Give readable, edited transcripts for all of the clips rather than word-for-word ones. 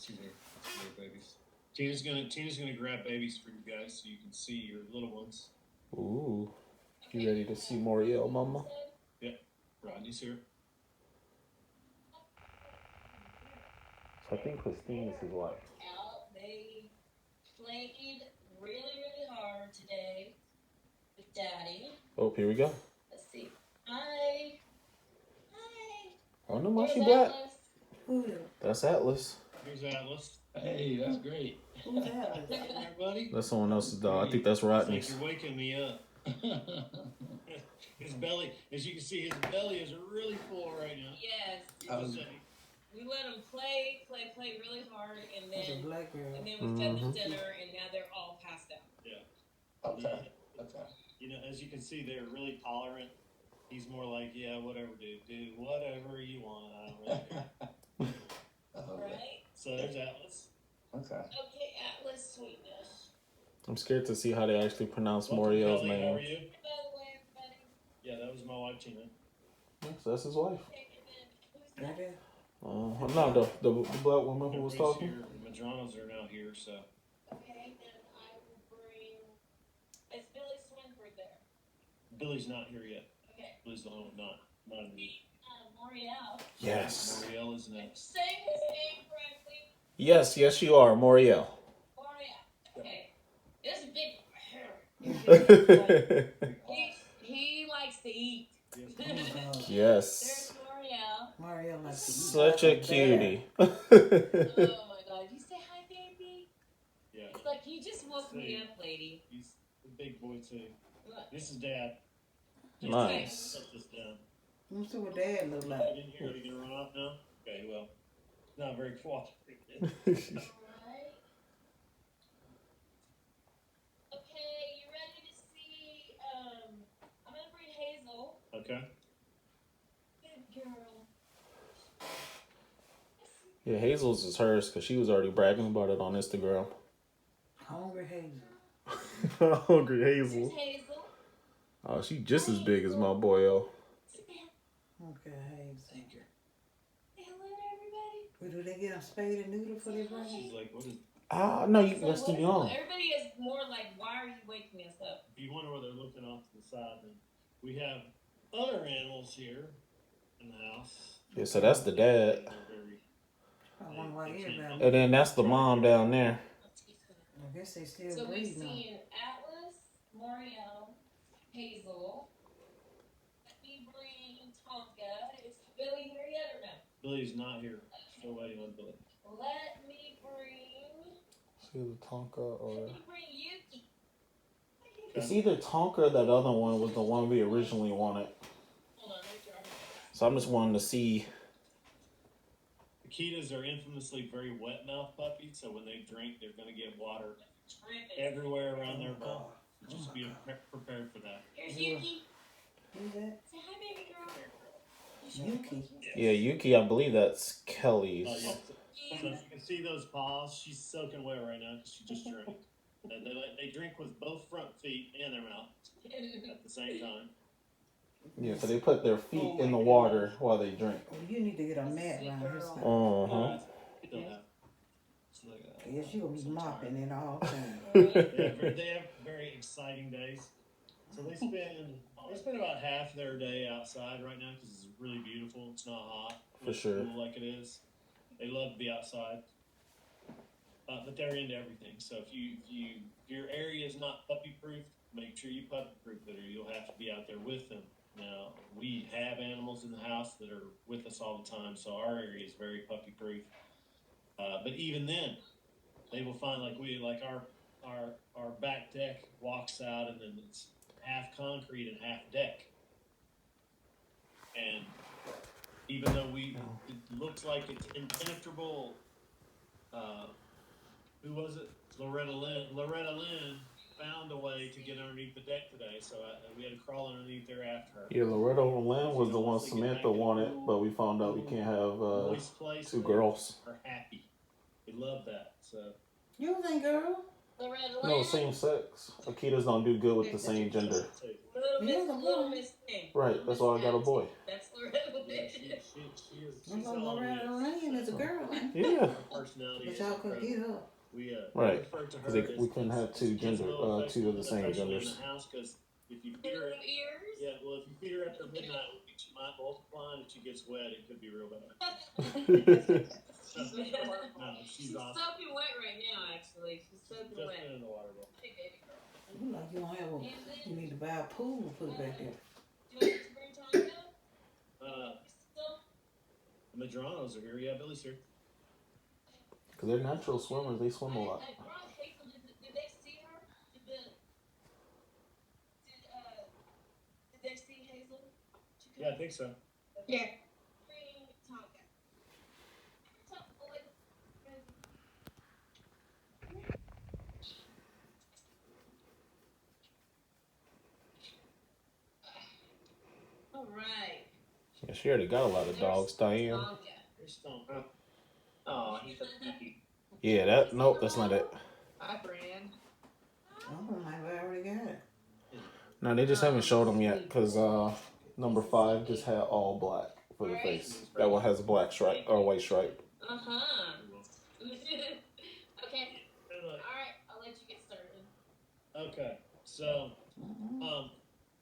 She's here. Babies. Tina's gonna grab babies for you guys so you can see your little ones. Ooh. You ready to see Moriel, Mama? Yeah. Rodney's here. So I think Christine is his wife. They played really, really hard today with Daddy. Oh, here we go. Let's see. Hi. Hi. Oh, no, my she black. Atlas. That's Atlas. Here's Atlas. Hey, that's great. Who's Atlas? Everybody? That's someone else's dog. I think that's Rodney's. You're waking me up. His belly, as you can see, his belly is really full right now. Yes. We let them play really hard, and then we Mm-hmm. fed them dinner, and now they're all passed out. Yeah. Okay. You know, as you can see, they're really tolerant. He's more like, yeah, whatever, dude. Do whatever you want. I don't really care. Right? So there's Atlas. Okay, Atlas, sweetness. I'm scared to see how they actually pronounce Moriel's name. How are you? By the way, everybody. Yeah, that was my wife, Tina. Yeah, so that's his wife. Okay. No, the black woman who was talking. Here. The Madranos are now here, so. Okay, then I will bring. Is Billy Swinford there? Billy's not here yet. Okay. Billy's the only not in the. Moriel. Yes. Moriel is next. Saying his name correctly. Yes, you are, Moriel. Moriel. Okay. This big. He likes to eat. Yes. There's Moriel. Moriel likes to eat. Such a cutie. Oh my God! You say hi, baby. Yeah. It's like you just woke me up, lady. He's a big boy too. Look. This is Dad. Nice. Set this down. Let's see what Dad look like. I didn't hear you gonna run off now. Okay, well, not very cooperative. Alright. Okay, you ready to see? I'm gonna bring Hazel. Okay. Good girl. Yeah, Hazel's is hers because she was already bragging about it on Instagram. Hungry Hazel. Hungry Hazel. Here's Hazel. Oh, she just as big as my boyo. Okay, Hazel. Thank you. Say hello to everybody. Well, do they get a spade and noodle for their breakfast? She's like, what is? No, that's too young. Everybody is more like, why are you waking us up? If you wonder where they're looking off to the side, then we have other animals here in the house. Yeah, so that's the dad. I wonder why everybody. And then that's the mom down there. I guess they still So we've breathe now. seen Atlas, Moriel, Hazel. Let me bring Tonka. Is Billy here yet or no? Billy's not here. Still waiting on Billy. Let me bring. See the Tonka or. Let me bring Yuki. It's either Tonka or that other one was the one we originally wanted. Hold on, make sure. So I'm just wanting to see. Akitas are infamously very wet mouth puppies, so when they drink, they're going to get water everywhere around their bowl. So just be prepared for that. Here's Yuki. Who's that? Say hi, baby girl. Yuki. Yeah, Yuki, I believe that's Kelly's. Yeah. So if you can see those paws, she's soaking wet right now because she just drank. They drink with both front feet and their mouth at the same time. Yeah, so they put their feet in the water while they drink. Well, you need to get a mat around here. Uh-huh. Yes, you're going to be mopping it all the time. They have very exciting days. So they spend about half their day outside right now because it's really beautiful. It's not hot. For sure. Cool like it is. They love to be outside. But they're into everything. So if your area is not puppy proof, make sure you puppy proof it, or you'll have to be out there with them. Now, we have animals in the house that are with us all the time, so our area is very puppy proof. But even then, they will find our back deck walks out, and then it's half concrete and half deck. And even though it looks like it's impenetrable. Who was it? Loretta Lynn found a way to get underneath the deck today, so we had to crawl underneath there after her. Yeah, Loretta Lynn was the one Samantha wanted, but we found out we can't have two girls. Are happy. We love that. So. You think, girl? Loretta No, same sex. Akitas don't do good with the same gender. Little Miss Thing. Right, that's why I got a boy. That's Loretta Lynn. Loretta Lynn is a a girl, ain't Yeah. Her personality but is y'all could incredible. get up. We Right. refer to her 'Cause as we couldn't have two two of the same affectionately in genders. the house because if you feed her, Little ears. yeah, well, if you feed her after midnight, she might multiply, and if she gets wet, it could be real bad. No, she's awesome. soaking wet right now, actually. She's soaking Just wet. been in the water though. Hey, baby girl. You like you don't have a, you need to buy a pool and put it back there. Do you want to bring Tonka? Still? The Madranos are here. Yeah, Billy's here. Because they're natural swimmers. They swim a lot. Ron, Hazel, did they see her? Did they see Hazel? Yeah, I think so. Yeah. Bring Tonka. All right. Yeah, she already got a lot of dogs, Diane. Tonka. Here's Tonka. Oh, he's a cutie. Yeah, nope, that's not it. Hi, Brand. Oh, maybe I already got it. No, they just haven't showed them yet because number 5 just had all black for the face. That one has a black stripe or white stripe. Uh-huh. Okay. All right, I'll let you get started. Okay, so,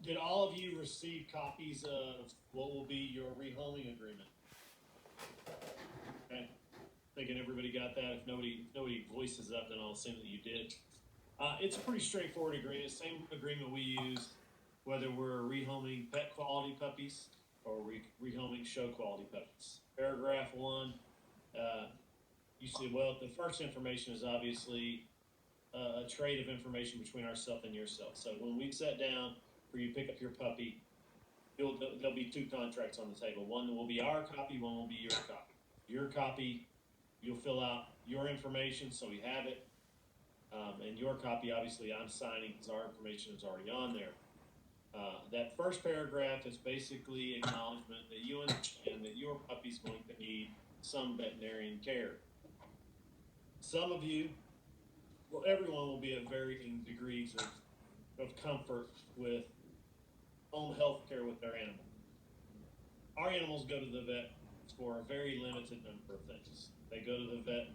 did all of you receive copies of what will be your rehoming agreement? Okay, thinking everybody got that. If nobody voices up, then I'll assume that you did. It's a pretty straightforward agreement. Same agreement we use whether we're rehoming pet quality puppies or rehoming show quality puppies. Paragraph 1, you see, well, the first information is obviously a trade of information between ourselves and yourself. So when we sit down for you to pick up your puppy, there'll be 2 contracts on the table. One will be our copy, one will be your copy. Your copy, you'll fill out your information so we have it. And your copy, obviously, I'm signing because our information is already on there. That first paragraph is basically acknowledgement that you understand that your puppy's going to need some veterinarian care. Some of you, well, everyone will be at varying degrees of comfort with home health care with their animal. Our animals go to the vet for a very limited number of things. They go to the vet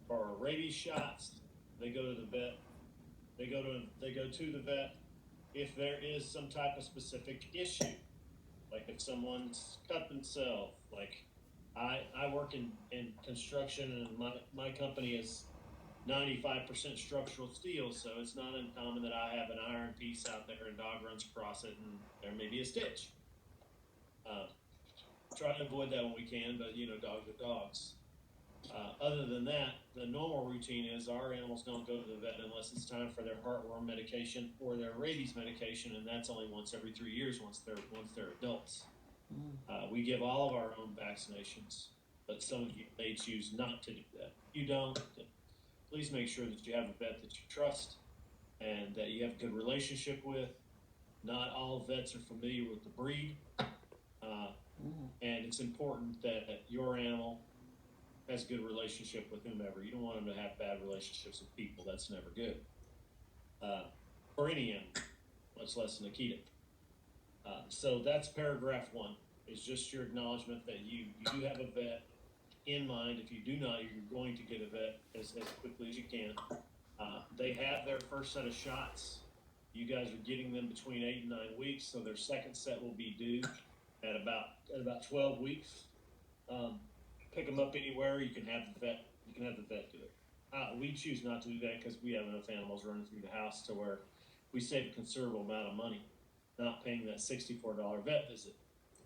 for rabies shots. They go to the vet. They go to the vet if there is some type of specific issue, like if someone's cut themselves. Like I work in construction, and my company is 95% structural steel, so it's not uncommon that I have an iron piece out there and a dog runs across it and there may be a stitch. Try to avoid that when we can, but dogs are dogs. Other than that, the normal routine is our animals don't go to the vet unless it's time for their heartworm medication or their rabies medication, and that's only once every 3 years once they're adults. We give all of our own vaccinations, but some of you may choose not to do that. If you don't, please make sure that you have a vet that you trust and that you have a good relationship with. Not all vets are familiar with the breed, and it's important that your animal has a good relationship with whomever. You don't want them to have bad relationships with people. That's never good. For any animal, much less an Akita. So that's paragraph 1. It's just your acknowledgement that you do have a vet in mind. If you do not, you're going to get a vet as quickly as you can. They have their first set of shots. You guys are getting them between 8 and 9 weeks, so their second set will be due at about 12 weeks. Pick them up anywhere. You can have the vet. You can have the vet do it. We choose not to do that because we have enough animals running through the house to where we save a considerable amount of money not paying that $64 vet visit.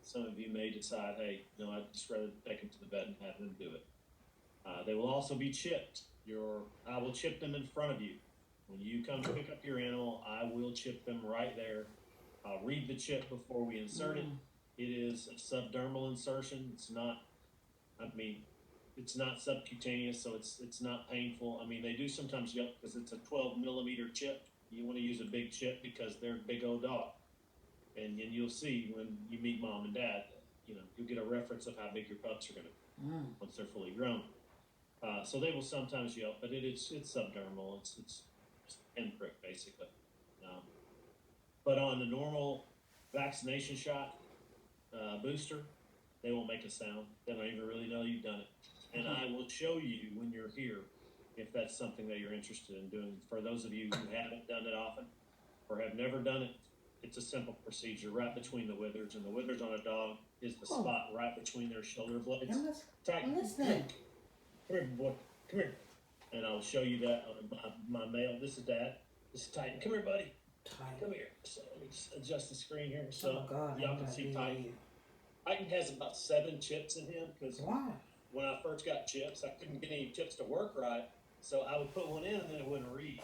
Some of you may decide, hey, I'd just rather take them to the vet and have them do it. They will also be chipped. I will chip them in front of you. When you come to pick up your animal, I will chip them right there. I'll read the chip before we insert it. It is a subdermal insertion. It's not subcutaneous, so it's not painful. They do sometimes yelp because it's a 12 millimeter chip. You want to use a big chip because they're a big old dog. And you'll see when you meet mom and dad, you'll get a reference of how big your pups are going to be once they're fully grown. So they will sometimes yelp, but it's subdermal. It's a pinprick, basically. But on the normal vaccination shot booster, they won't make a sound. They don't even really know you've done it. will show you when you're here if that's something that you're interested in doing. For those of you who haven't done it often or have never done it, it's a simple procedure right between the withers, and the withers on a dog is the spot right between their shoulder blades. I'm listening. Come here, boy. Come here. And I'll show you that on my male. This is Dad. This is Titan. Come here, buddy. Titan. Come here. So let me just adjust the screen here so Oh God, y'all can see Titan. Titan has about 7 chips in him because when I first got chips, I couldn't get any chips to work right. So I would put one in and then it wouldn't read.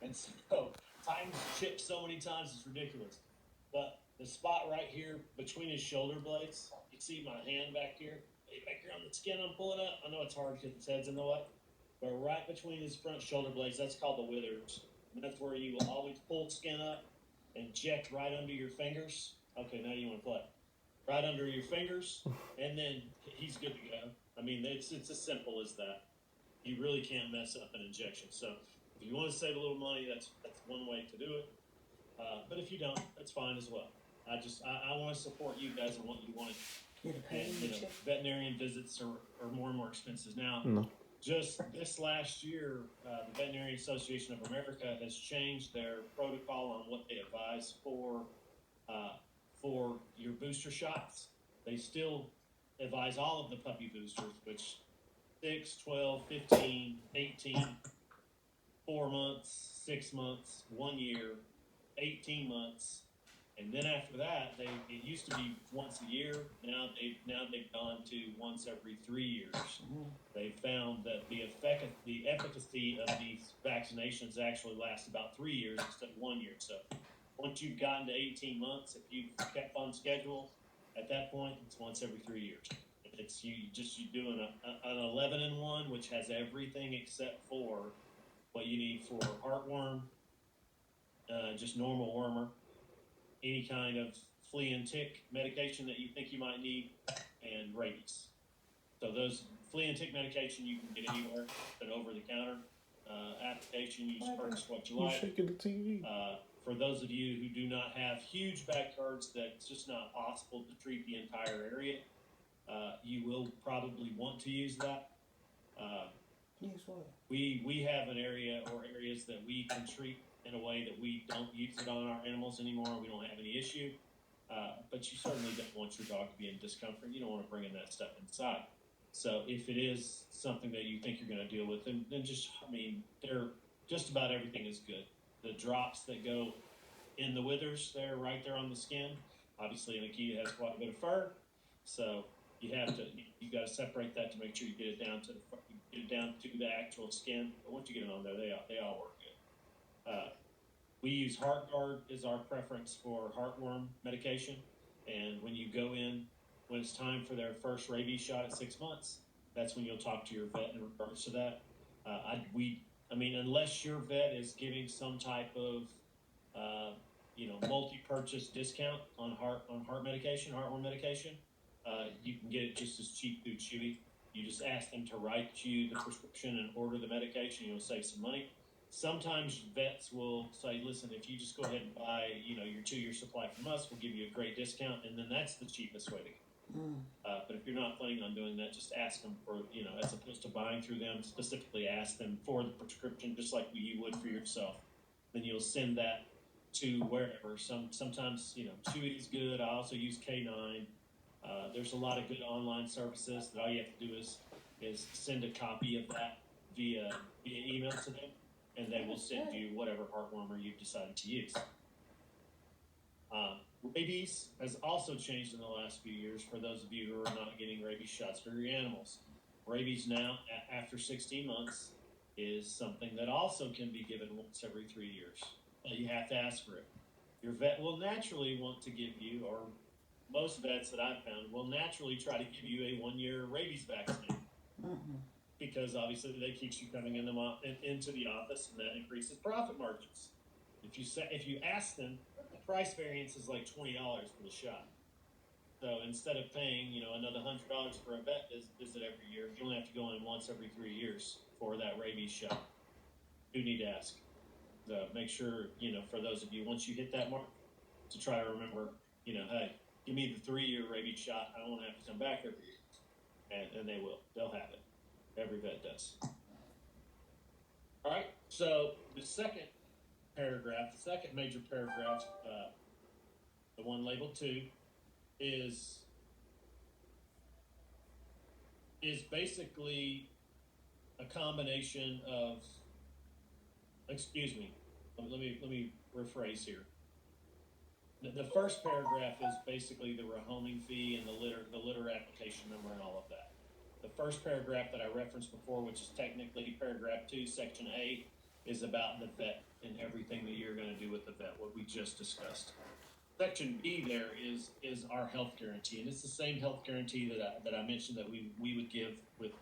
And so Titan's chipped so many times it's ridiculous. But the spot right here between his shoulder blades, you see my hand back here? Back here on the skin I'm pulling up. I know it's hard because his head's in the way. But right between his front shoulder blades, that's called the withers. And that's where you will always pull skin up and check right under your fingers. Okay, now you want to play. Right under your fingers, and then he's good to go. I mean, it's as simple as that. You really can't mess up an injection. So if you want to save a little money, that's one way to do it. But if you don't, that's fine as well. I want to support you guys in what you want to do. And, veterinarian visits are more and more expensive now. No. Just this last year, the Veterinary Association of America has changed their protocol on what they advise for your booster shots. They still advise all of the puppy boosters, which 6, 12, 15, 18, 4 months, 6 months, 1 year, 18 months. And then after that, it used to be once a year. Now they've gone to once every 3 years. They found that the efficacy of these vaccinations actually lasts about 3 years instead of 1 year. So once you've gotten to 18 months, if you've kept on schedule, at that point it's once every 3 years. It's you're doing an 11-in-1, which has everything except for what you need for heartworm, just normal wormer, any kind of flea and tick medication that you think you might need, and rabies. So those flea and tick medication you can get anywhere. It's an over-the-counter application. You just purchase what you like. You're shaking the TV. For those of you who do not have huge backyards that it's just not possible to treat the entire area, you will probably want to use that. We have an area or areas that we can treat in a way that we don't use it on our animals anymore. We don't have any issue. But you certainly don't want your dog to be in discomfort. You don't want to bring in that stuff inside. So if it is something that you think you're going to deal with, then just about everything is good. The drops that go in the withers, they're right there on the skin. Obviously, an Akita has quite a bit of fur, so you got to separate that to make sure you get it down to the actual skin. But once you get it on there, they all work good. We use HeartGuard as our preference for heartworm medication, and when you go in, when it's time for their first rabies shot at 6 months, that's when you'll talk to your vet in regards to that. Unless your vet is giving some type of multi-purchase discount on heartworm medication, you can get it just as cheap through Chewy. You just ask them to write you the prescription and order the medication. You'll save some money. Sometimes vets will say, listen, if you just go ahead and buy, your 2-year supply from us, we'll give you a great discount, and then that's the cheapest way to go. But if you're not planning on doing that, just ask them for, as opposed to buying through them, specifically ask them for the prescription, just like you would for yourself. Then you'll send that to wherever. Sometimes, Chewy is good. I also use K9. There's a lot of good online services that all you have to do is send a copy of that via email to them, and they will send you whatever heartwormer you've decided to use. Rabies has also changed in the last few years for those of you who are not getting rabies shots for your animals. Rabies now, after 16 months, is something that also can be given once every 3 years. But you have to ask for it. Your vet will naturally want to give you, or most vets that I've found will naturally try to give you a 1-year rabies vaccine. Because obviously that keeps you coming into the office, and that increases profit margins. If you ask them, the price variance is like $20 for the shot. So instead of paying another $100 for a vet visit every year, you only have to go in once every 3 years for that rabies shot. You need to ask. So make sure for those of you, once you hit that mark, to try to remember, hey, give me the 3-year rabies shot. I don't want to have to come back every year, and they will. They'll have it. Every vet does. All right. So the second paragraph, the second major paragraph, the one labeled 2, is basically a combination of. Excuse me. Let me rephrase here. The first paragraph is basically the rehoming fee and the litter application number and all of that. The first paragraph that I referenced before, which is technically paragraph 2, section A, is about the vet and everything that you're going to do with the vet, what we just discussed. Section B there is our health guarantee, and it's the same health guarantee that I mentioned that we would give with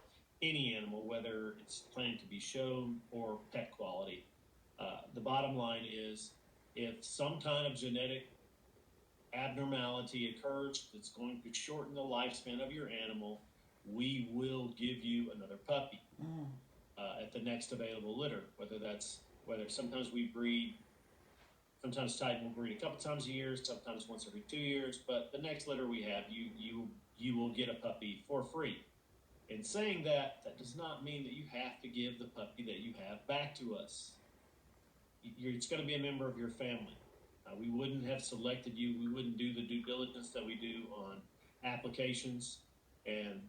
any animal, whether it's planned to be show or pet quality. The bottom line is, if some kind of genetic abnormality occurs that's going to shorten the lifespan of your animal, we will give you another puppy at the next available litter. Whether sometimes we breed, sometimes Titan will breed a couple times a year, sometimes once every 2 years, but the next litter we have, you will get a puppy for free. In saying that, that does not mean that you have to give the puppy that you have back to us. It's going to be a member of your family. We wouldn't have selected you. We wouldn't do the due diligence that we do on applications and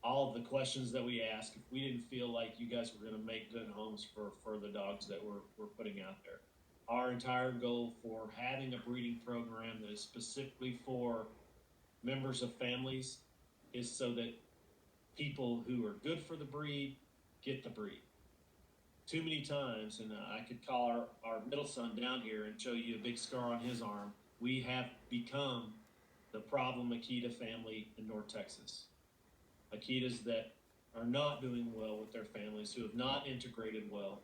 all of the questions that we ask if we didn't feel like you guys were going to make good homes for the dogs that we're putting out there. Our entire goal for having a breeding program that is specifically for members of families is so that people who are good for the breed get the breed. Too many times, and I could call our middle son down here and show you a big scar on his arm, we have become the problem Akita family in North Texas. Akitas that are not doing well with their families, who have not integrated well,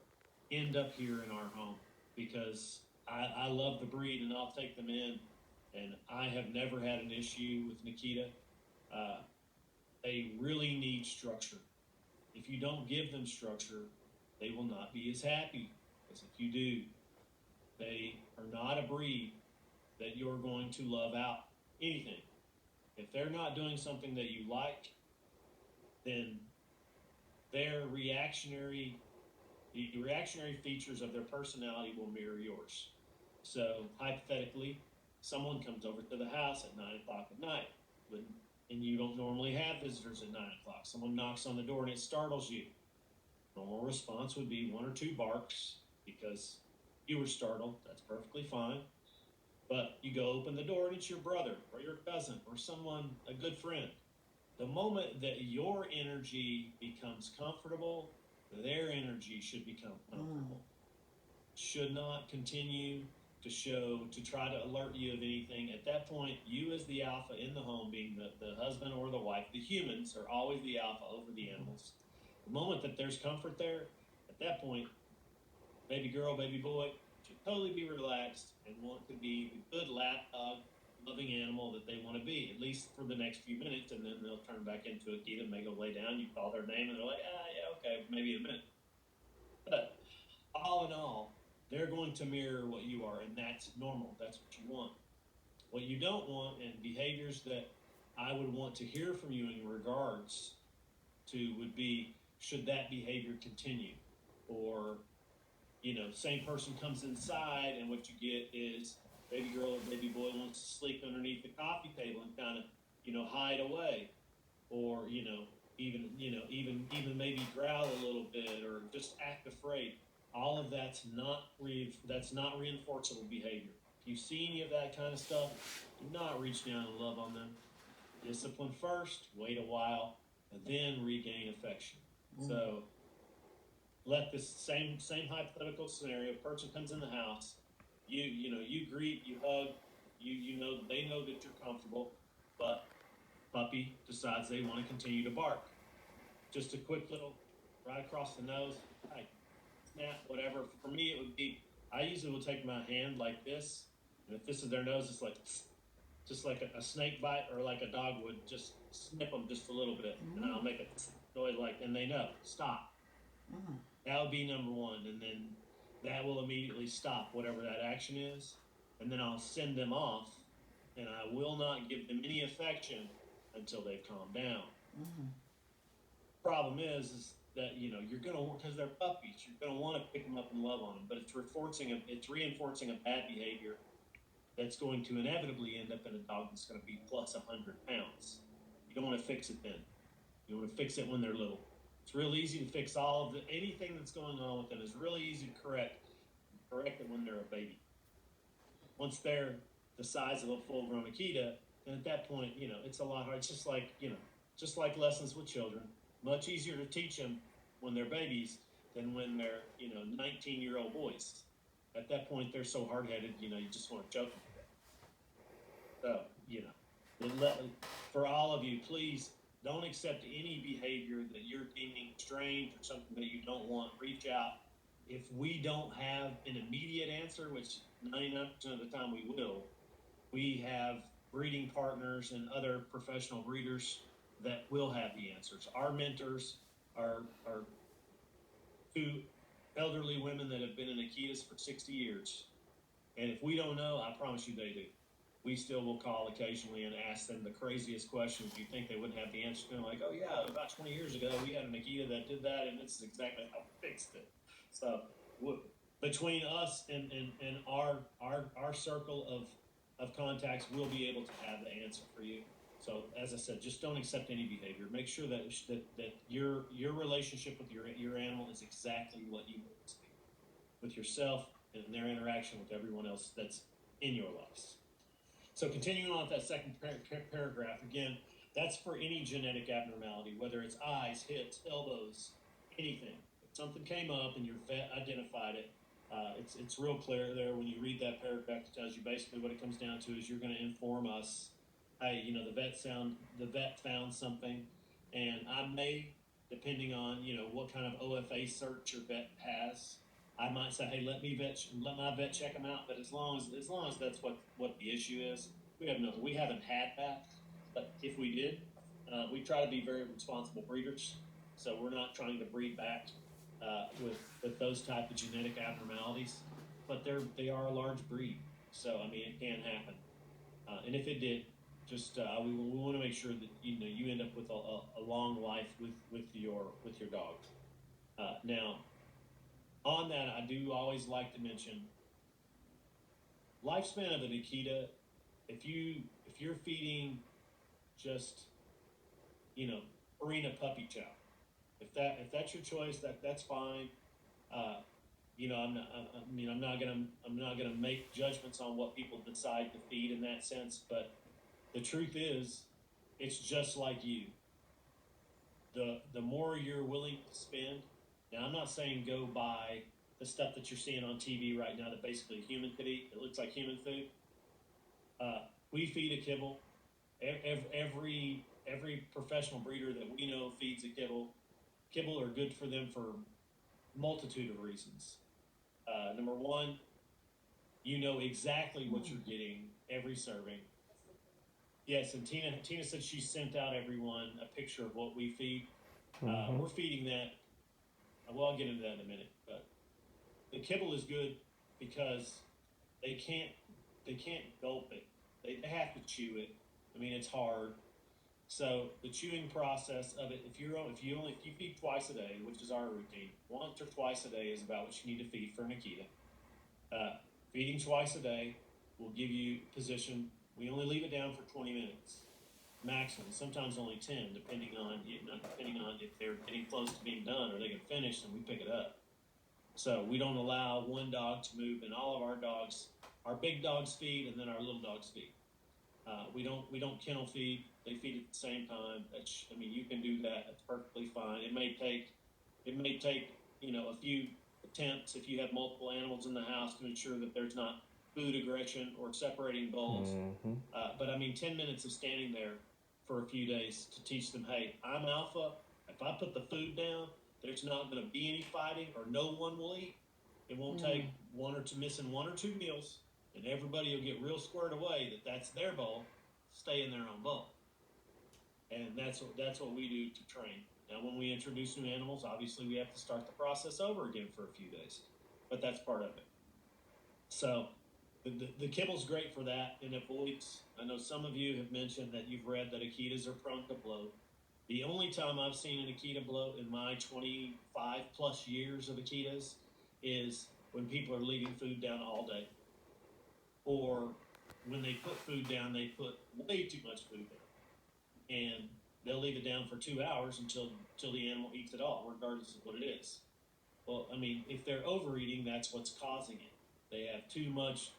end up here in our home because I love the breed and I'll take them in, and I have never had an issue with Nikita. They really need structure. If you don't give them structure, they will not be as happy as if you do. They are not a breed that you're going to love out anything. If they're not doing something that you like, then their the reactionary features of their personality will mirror yours. So hypothetically, someone comes over to the house at 9 o'clock at night, and you don't normally have visitors at 9 o'clock. Someone knocks on the door and it startles you. Normal response would be 1 or 2 barks because you were startled. That's perfectly fine. But you go open the door and it's your brother or your cousin or someone, a good friend. The moment that your energy becomes comfortable, their energy should become comfortable. Should not continue to try to alert you of anything. At that point, you as the alpha in the home, being the husband or the wife, the humans are always the alpha over the animals. The moment that there's comfort there, at that point, baby girl, baby boy should totally be relaxed and want to be the good lap dog, loving animal that they want to be, at least for the next few minutes, and then they'll turn back into Akita and they go lay down. You call their name and they're like, yeah, okay, maybe in a minute. But all in all, they're going to mirror what you are, and that's normal. That's what you want. What you don't want, and behaviors that I would want to hear from you in regards to, would be, should that behavior continue? Or, same person comes inside and what you get is baby girl or baby boy wants to sleep underneath the coffee table and kind of, hide away. Or, even maybe growl a little bit or just act afraid. All of that's not reinforceable behavior. If you see any of that kind of stuff, do not reach down and love on them. Discipline first, wait a while, and then regain affection. So let this same hypothetical scenario, person comes in the house, you greet, you hug, they know that you're comfortable, but puppy decides they want to continue to bark. Just a quick little right across the nose, hi, snap, whatever. For me, it would be, I usually will take my hand like this, and if this is their nose, it's like, just like a snake bite, or like a dog would just snip them just a little bit, and I'll make a noise and they know, stop. That would be number one, and then that will immediately stop whatever that action is, and then I'll send them off, and I will not give them any affection until they've calmed down. Problem is that, you know, you're going to, because they're puppies, you're going to want to pick them up and love on them, but it's reinforcing a bad behavior that's going to inevitably end up in a dog that's going to be plus 100 pounds. You don't want to fix it then. You want to fix it when they're little. It's real easy to fix anything that's going on with them is really easy to correct it when they're a baby. Once they're the size of a full-grown Akita, and at that point, you know, it's a lot harder. It's just like, you know, just like lessons with children. Much easier to teach them when they're babies than when they're, you know, 19-year-old boys. At that point, they're so hard-headed, you know, you just want to choke them to death. So, you know, for all of you, please don't accept any behavior that you're deeming strange or something that you don't want. Reach out. If we don't have an immediate answer, which 99% of the time we will, we have breeding partners and other professional breeders that will have the answers. Our mentors are two elderly women that have been in Akitas for 60 years. And if we don't know, I promise you they do. We still will call occasionally and ask them the craziest questions. You think they wouldn't have the answer to them? Like, oh yeah, about 20 years ago, we had an Akita that did that, and this is exactly how we fixed it. So between us and our circle of contacts, we'll be able to have the answer for you. So as I said, just don't accept any behavior. Make sure that your relationship with your animal is exactly what you want it to be with yourself and their interaction with everyone else that's in your lives. So continuing on with that second paragraph, again, that's for any genetic abnormality, whether it's eyes, hips, elbows, anything. If something came up and your vet identified it, it's real clear there when you read that paragraph. It tells you basically what it comes down to is you're going to inform us, hey, you know, the vet found something, and I may, depending on, you know, what kind of OFA search your vet has, I might say, hey, let my vet check them out. But as long as that's what the issue is, we haven't had that. But if we did, we try to be very responsible breeders. So we're not trying to breed back with those type of genetic abnormalities. But they are a large breed. So I mean, it can happen. And if it did, just we want to make sure that you end up with a long life with your dog. Now. On that, I do always like to mention lifespan of an Akita. If you're feeding just arena puppy chow, if that's your choice, that's fine. I'm not gonna make judgments on what people decide to feed in that sense. But the truth is, it's just like you. The more you're willing to spend. Now, I'm not saying go buy the stuff that you're seeing on TV right now that basically a human could eat. It looks like human food. We feed a kibble. Every professional breeder that we know feeds a kibble. Kibble are good for them for a multitude of reasons. Number one, you know exactly what you're getting every serving. Yes, and Tina said she sent out everyone a picture of what we feed. We're feeding that. Well, I'll get into that in a minute, but the kibble is good because they can't gulp it. They have to chew it. I mean, it's hard. So the chewing process of it, if you feed twice a day, which is our routine, once or twice a day is about what you need to feed for an Akita. Feeding twice a day will give you position. We only leave it down for 20 minutes. Maximum, sometimes only 10, depending on if they're getting close to being done or they can finish, and we pick it up. So we don't allow one dog to move, and all of our dogs, our big dogs feed, and then our little dogs feed. We don't kennel feed; they feed at the same time. You can do that. That's perfectly fine. It may take a few attempts if you have multiple animals in the house to ensure that there's not food aggression or separating bowls. Mm-hmm. But 10 minutes of standing there for a few days to teach them, hey, I'm alpha. If I put the food down, there's not going to be any fighting or no one will eat. It won't take missing one or two meals, and everybody will get real squared away that that's their bowl, stay in their own bowl. And that's what we do to train. Now, when we introduce new animals, obviously we have to start the process over again for a few days, but that's part of it. So the kibble's great for that, and avoids. I know some of you have mentioned that you've read that Akitas are prone to bloat The only time I've seen an Akita bloat in my 25 plus years of Akitas is when people are leaving food down all day, or when they put food down, they put way too much food down, and they'll leave it down for 2 hours until the animal eats it all, regardless of what it is. Well, I mean, if they're overeating, that's what's causing it. They have too much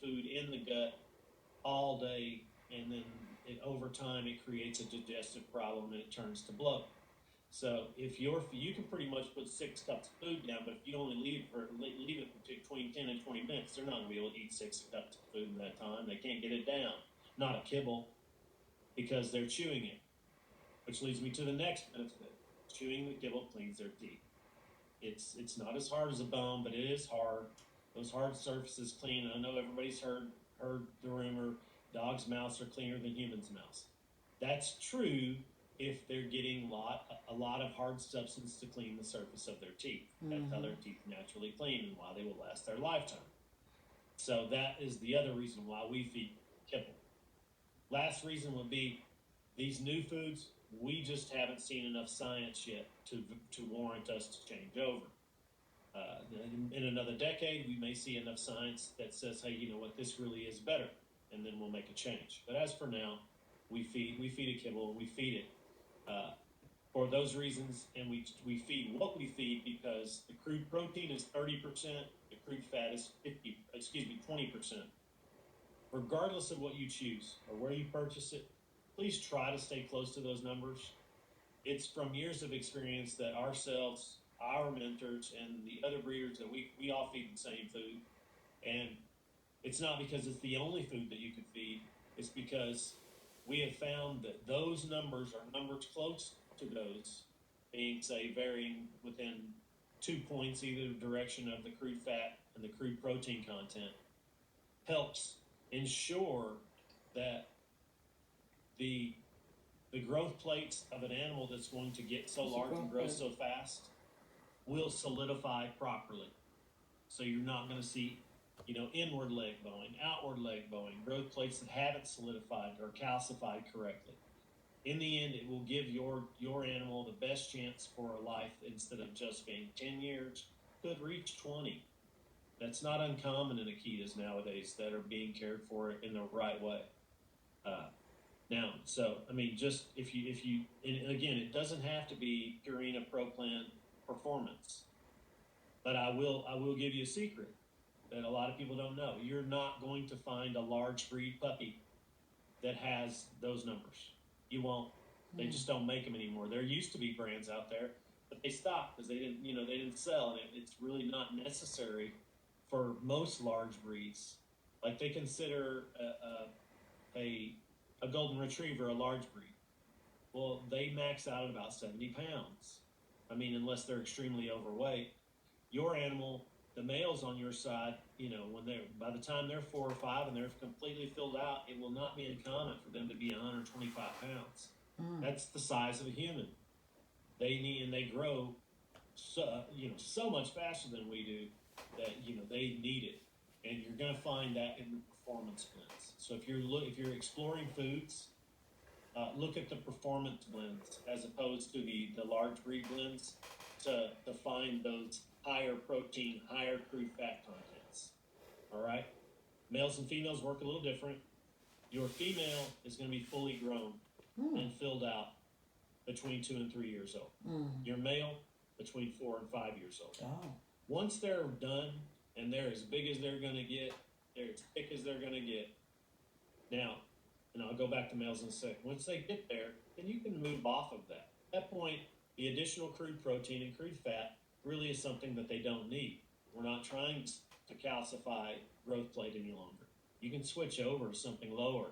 food in the gut all day, and then over time it creates a digestive problem and it turns to bloat. So if you can pretty much put 6 cups of food down, but if you only leave it between 10 and 20 minutes, they're not going to be able to eat 6 cups of food in that time. They can't get it down. Not a kibble, because they're chewing it. Which leads me to the next benefit. Chewing the kibble cleans their teeth. It's not as hard as a bone, but it is hard. Those hard surfaces clean. I know everybody's heard the rumor, dogs' mouths are cleaner than humans' mouths. That's true if they're getting a lot of hard substance to clean the surface of their teeth. That's how their teeth naturally clean and why they will last their lifetime. So that is the other reason why we feed kibble. Last reason would be these new foods, we just haven't seen enough science yet to warrant us to change over. In another decade, we may see enough science that says, hey, you know what, this really is better, and then we'll make a change. But as for now, we feed a kibble, and we feed it for those reasons, and we feed what we feed because the crude protein is 30%, the crude fat is 20%. Regardless of what you choose or where you purchase it, please try to stay close to those numbers. It's from years of experience that ourselves, our mentors, and the other breeders that we all feed the same food. And it's not because it's the only food that you can feed. It's because we have found that those numbers are numbers close to those, being, say, varying within 2 points either direction of the crude fat and the crude protein content, helps ensure that the growth plates of an animal that's going to get so large and grow so fast will solidify properly. So you're not going to see, inward leg bowing, outward leg bowing, growth plates that haven't solidified or calcified correctly. In the end, it will give your animal the best chance for a life. Instead of just being 10 years, could reach 20. That's not uncommon in Akitas nowadays that are being cared for in the right way. Now, so, I mean, just if you, and again, it doesn't have to be Purina Pro Plan Performance, but I will give you a secret that a lot of people don't know. You're not going to find a large breed puppy that has those numbers. You won't. They just don't make them anymore. There used to be brands out there, but they stopped because they didn't sell, and it's really not necessary for most large breeds. Like they consider a golden retriever a large breed. Well, they max out at about 70 pounds. I mean, unless they're extremely overweight. Your animal, the males on your side, by the time they're 4 or 5 and they're completely filled out, it will not be uncommon for them to be 125 pounds. That's the size of a human. They grow so much faster than we do that they need it, and you're going to find that in the performance blends. So if you're exploring foods, look at the performance blends as opposed to the large breed blends to find those higher protein, higher crude fat contents. All right, males and females work a little different. Your female is going to be fully grown and filled out between 2 and 3 years old. Your male between 4 and 5 years old. Oh. Once they're done and they're as big as they're going to get, they're as thick as they're going to get. Now, and I'll go back to males in a second. Once they get there, then you can move off of that. At that point, the additional crude protein and crude fat really is something that they don't need. We're not trying to calcify growth plate any longer. You can switch over to something lower,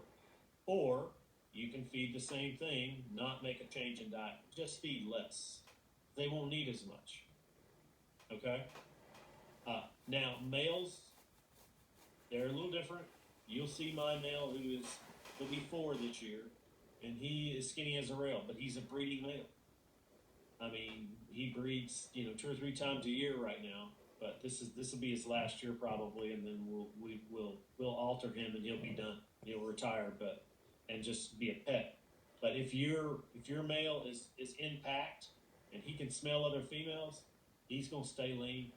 or you can feed the same thing, not make a change in diet, just feed less. They won't need as much. Okay? Now, males, they're a little different. You'll see my male he'll be 4 this year, and he is skinny as a rail, but he's a breeding male. I mean, he breeds, 2 or 3 times a year right now, but this will be his last year probably, and then we'll alter him and he'll be done. He'll retire, and just be a pet. But if your male is intact and he can smell other females, he's gonna stay lean.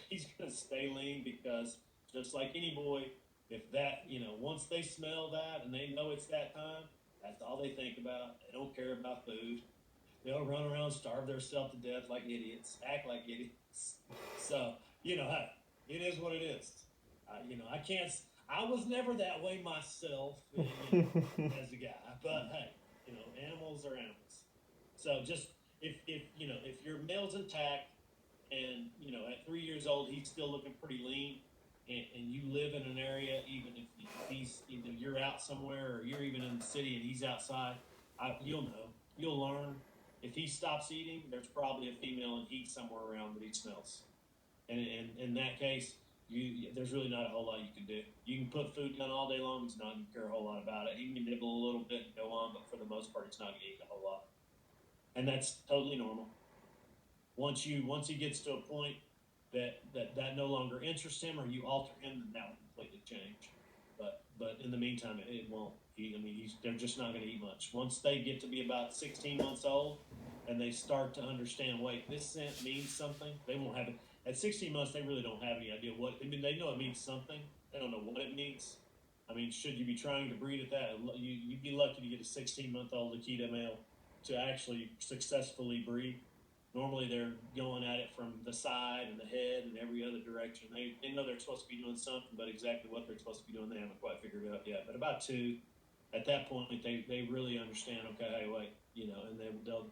He's gonna stay lean because just like any boy, if that, once they smell that and they know it's that time, that's all they think about. They don't care about food. They'll run around, starve themselves to death like idiots, act like idiots. So, hey, it is what it is. I can't. I was never that way myself, as a guy. But hey, animals are animals. So just if your male's intact and at 3 years old he's still looking pretty lean, and you live in an area, even if he's you're out somewhere or you're even in the city and he's outside, you'll learn. If he stops eating, there's probably a female in heat somewhere around that he smells. And in that case, there's really not a whole lot you can do. You can put food down all day long; he's not going to care a whole lot about it. He can nibble a little bit and go on, but for the most part, he's not going to eat a whole lot. And that's totally normal. Once he gets to a point that no longer interests him, or you alter him, then that will completely change. But in the meantime, it won't. They're just not going to eat much. Once they get to be about 16 months old, and they start to understand, wait, this scent means something. They won't have it at 16 months. They really don't have any idea what. They know it means something. They don't know what it means. Should you be trying to breed at that? You'd be lucky to get a 16-month-old Akita male to actually successfully breed. Normally, they're going at it from the side and the head and every other direction. They know they're supposed to be doing something, but exactly what they're supposed to be doing, they haven't quite figured it out yet. But about 2, at that point, they really understand, okay, hey, wait, and they'll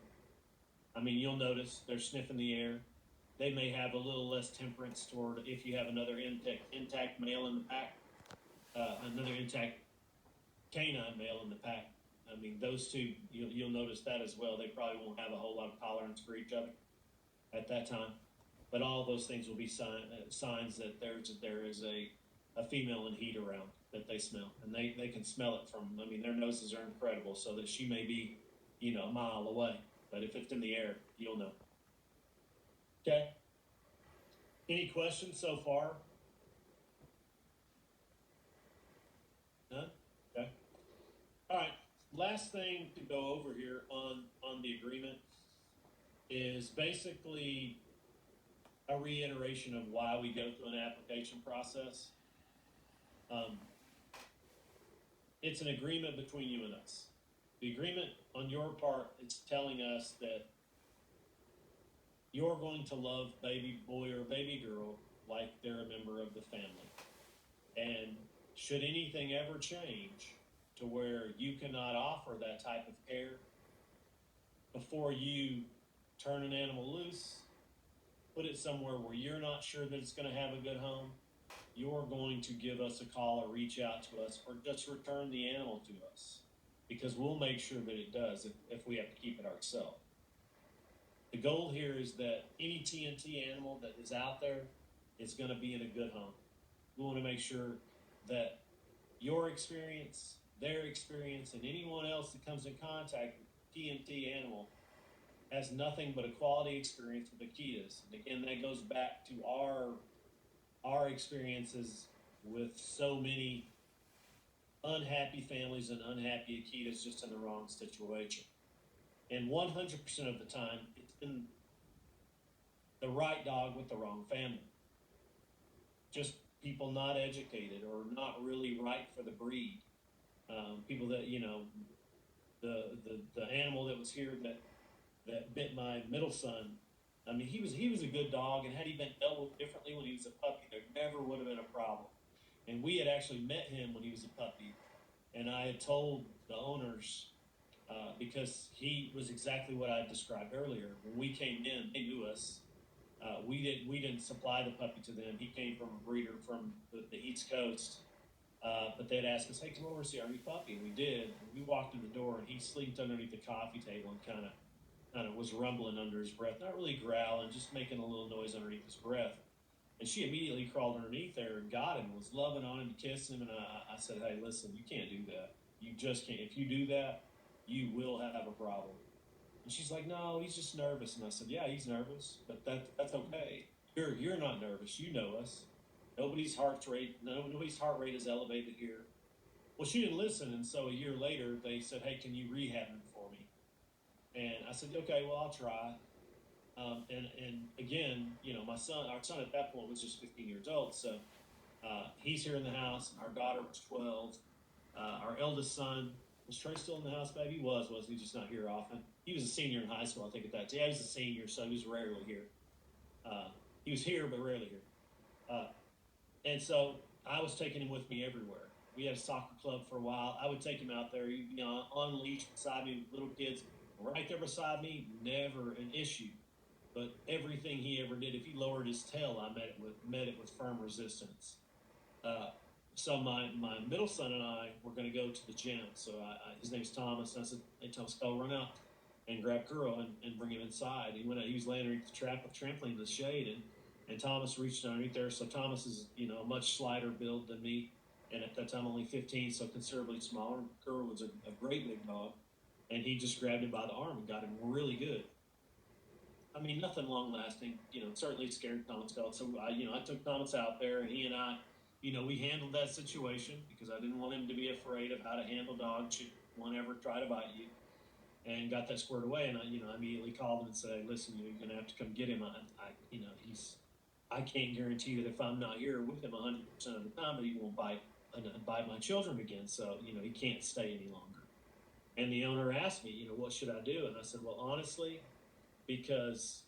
you'll notice they're sniffing the air. They may have a little less temperance toward if you have another intact male in the pack, another intact canine male in the pack. Those two, you'll notice that as well. They probably won't have a whole lot of tolerance for each other at that time. But all those things will be signs that there is a female in heat around that they smell. And they can smell it from, their noses are incredible, so that she may be, a mile away. But if it's in the air, you'll know. Okay? Any questions so far? None? Okay. All right. Last thing to go over here on the agreement is basically a reiteration of why we go through an application process. It's an agreement between you and us. The agreement on your part is telling us that you're going to love baby boy or baby girl like they're a member of the family. And should anything ever change to where you cannot offer that type of care, before you turn an animal loose, put it somewhere where you're not sure that it's going to have a good home, you're going to give us a call or reach out to us or just return the animal to us, because we'll make sure that it does if we have to keep it ourselves. The goal here is that any TNT animal that is out there is going to be in a good home. We want to make sure that your experience, their experience, and anyone else that comes in contact with TNT animal has nothing but a quality experience with Akitas. And again, that goes back to our experiences with so many unhappy families and unhappy Akitas just in the wrong situation. And 100% of the time, it's been the right dog with the wrong family. Just people not educated or not really right for the breed. People that, the animal that was here that bit my middle son, he was a good dog, and had he been dealt with differently when he was a puppy, there never would have been a problem. And we had actually met him when he was a puppy, and I had told the owners, because he was exactly what I described earlier. When we came in, they knew us. We didn't supply the puppy to them. He came from a breeder from the East Coast. But they'd ask us, hey, come over and see our new puppy. And we did. And we walked in the door, and he sleeped underneath the coffee table and kind of was rumbling under his breath. Not really growling, just making a little noise underneath his breath. And she immediately crawled underneath there and got him, was loving on him, kissing him. And I said, hey, listen, you can't do that. You just can't. If you do that, you will have a problem. And she's like, no, he's just nervous. And I said, yeah, he's nervous, but that's okay. You're not nervous. You know us. Nobody's heart rate is elevated here. Well, she didn't listen, and so a year later they said, "Hey, can you rehab him for me?" And I said, "Okay, well, I'll try." And again, our son at that point was just 15 years old, so he's here in the house. Our daughter was 12. Our eldest son, was Trey still in the house, baby? Wasn't he? Just not here often. He was a senior in high school, I think, at that time. Yeah, he was a senior, so he was rarely here. He was here, but rarely here. And so I was taking him with me everywhere. We had a soccer club for a while. I would take him out there, on leash beside me with little kids, right there beside me, never an issue. But everything he ever did, if he lowered his tail, I met it with firm resistance. So my middle son and I were going to go to the gym. So his name's Thomas. And I said, "Hey, Thomas, go run out and grab Kuro and bring him inside." He went out. He was laying underneath the trampoline in the shade, and Thomas reached underneath there. So Thomas is, a much slighter build than me, and at that time only 15, so considerably smaller. Kuro was a great big dog, and he just grabbed him by the arm and got him really good. I mean, nothing long lasting. Certainly scared Thomas out. So I took Thomas out there, and he and I, we handled that situation because I didn't want him to be afraid of how to handle dogs should one ever try to bite you, and got that squared away. And I immediately called him and said, "Listen, you're going to have to come get him. I can't guarantee that if I'm not here with him 100% of the time, that he won't bite my children again. So he can't stay any longer." And the owner asked me, "What should I do?" And I said, "Well, honestly, because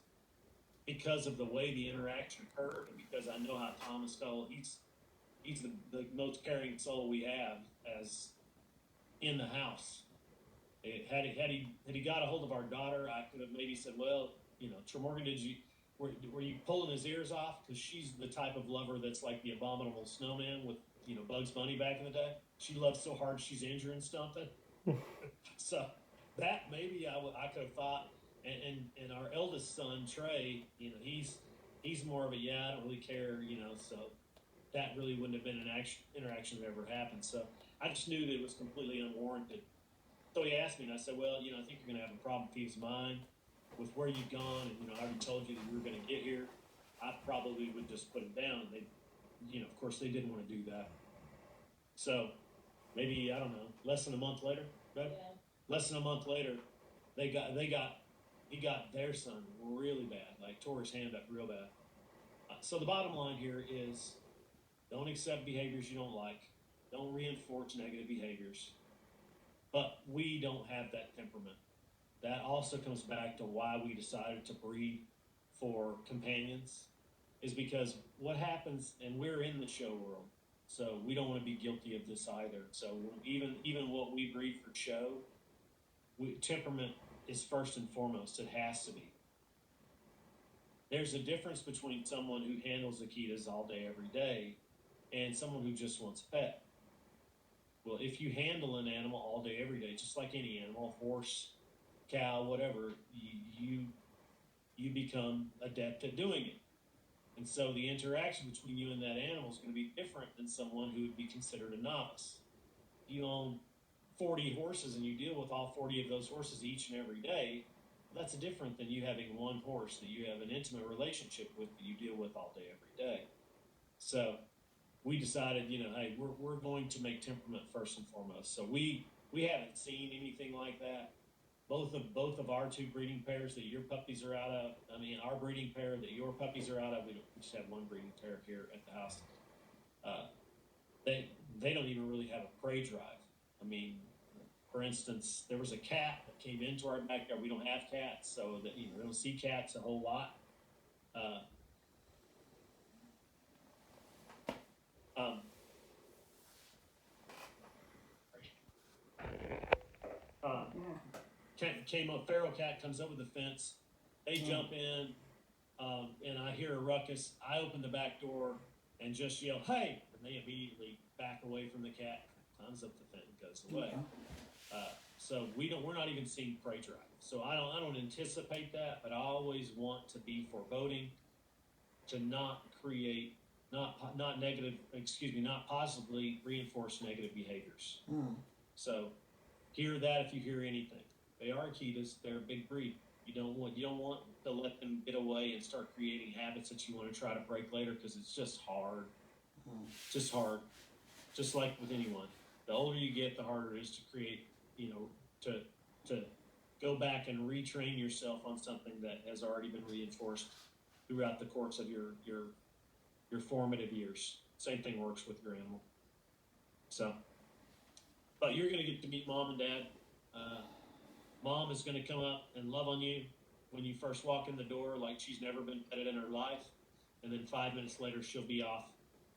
of the way the interaction occurred, and because I know how Thomas felt, he's the most caring soul we have as in the house. Had he got a hold of our daughter, I could have maybe said, "Well, Tremorgan, were you pulling his ears off?" Because she's the type of lover that's like the abominable snowman with Bugs Bunny back in the day. She loves so hard she's injuring something. So that maybe I could have thought. And our eldest son Trey, he's more of a I don't really care, so that really wouldn't have been an interaction that ever happened. So I just knew that it was completely unwarranted. So he asked me, and I said, "Well, I think you're going to have a problem with his mind with where you've gone, and I already told you that you were going to get here. I probably would just put him down." And they, of course, they didn't want to do that. So maybe I don't know, less than a month later, right? Yeah. Less than a month later, he got their son really bad, like tore his hand up real bad. So the bottom line here is, don't accept behaviors you don't like. Don't reinforce negative behaviors. But we don't have that temperament. That also comes back to why we decided to breed for companions, is because what happens, and we're in the show world, so we don't want to be guilty of this either. So even what we breed for show, temperament is first and foremost. It has to be. There's a difference between someone who handles Akitas all day, every day, and someone who just wants a pet. Well, if you handle an animal all day, every day, just like any animal, horse, cow, whatever, you become adept at doing it. And so the interaction between you and that animal is going to be different than someone who would be considered a novice. You own 40 horses and you deal with all 40 of those horses each and every day. That's different than you having one horse that you have an intimate relationship with that you deal with all day, every day. So we decided, hey, we're going to make temperament first and foremost. So we haven't seen anything like that. Both of our two breeding pairs that your puppies are out of, our breeding pair that your puppies are out of, we just have one breeding pair here at the house. They don't even really have a prey drive. For instance, there was a cat that came into our backyard. We don't have cats, so that we don't see cats a whole lot. Came up, feral cat comes over the fence. They jump in, and I hear a ruckus. I open the back door and just yell, "Hey!" And they immediately back away from the cat, climbs up the fence, and goes away. So we're not even seeing prey drive. So I don't anticipate that, but I always want to be foreboding, to not create, not positively reinforce negative behaviors. So hear that if you hear anything. They are Akitas. They're a big breed. You don't want to let them get away and start creating habits that you want to try to break later, because it's just hard. Just hard. Just like with anyone. The older you get, the harder it is to create, to go back and retrain yourself on something that has already been reinforced throughout the course of your formative years. Same thing works with your animal. So, but you're going to get to meet mom and dad. Mom is going to come up and love on you when you first walk in the door like she's never been petted in her life. And then 5 minutes later, she'll be off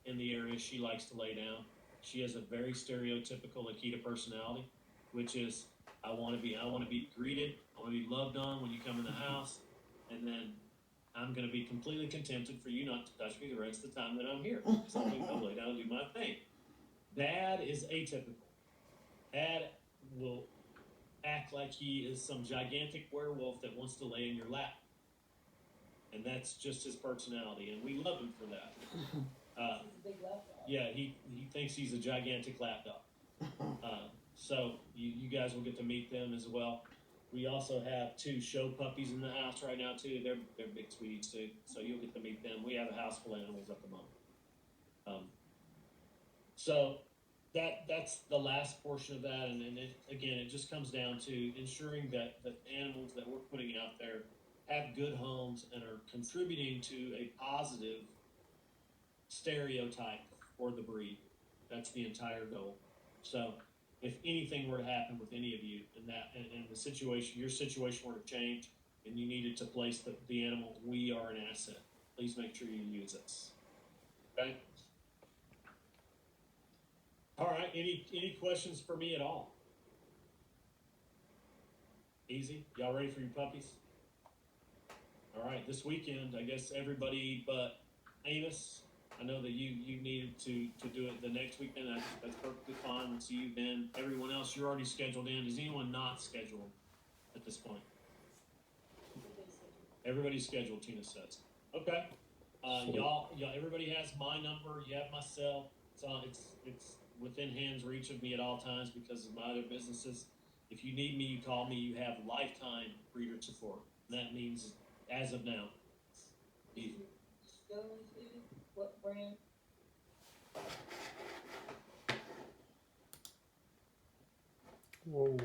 in the area she likes to lay down. She has a very stereotypical Akita personality, which is, I want to be greeted. I want to be loved on when you come in the house. And then I'm going to be completely contented for you not to touch me the rest of the time that I'm here. So I'm going to go lay down and do my thing. Dad is atypical. Dad will act like he is some gigantic werewolf that wants to lay in your lap. And that's just his personality, and we love him for that. Yeah, he thinks he's a gigantic lap dog. So you guys will get to meet them as well. We also have 2 show puppies in the house right now too. They're big sweeties too, so you'll get to meet them. We have a house full of animals at the moment. So that's the last portion of that, and it just comes down to ensuring that the animals that we're putting out there have good homes and are contributing to a positive stereotype for the breed. That's the entire goal. So if anything were to happen with any of you and the situation, your situation were to change and you needed to place the animal, we are an asset. Please make sure you use us. Okay? All right, any questions for me at all? Easy? Y'all ready for your puppies? All right, this weekend, I guess everybody but Amos, I know that you needed to do it the next weekend. That's perfectly fine. We'll see you then. Everyone else, you're already scheduled in. Is anyone not scheduled at this point? Everybody's scheduled, Tina says. Okay. Y'all, everybody has my number. You have my cell. It's within hand's reach of me at all times because of my other businesses. If you need me, you call me. You have lifetime breeder support. And that means as of now. Easy. What brand? Whoa.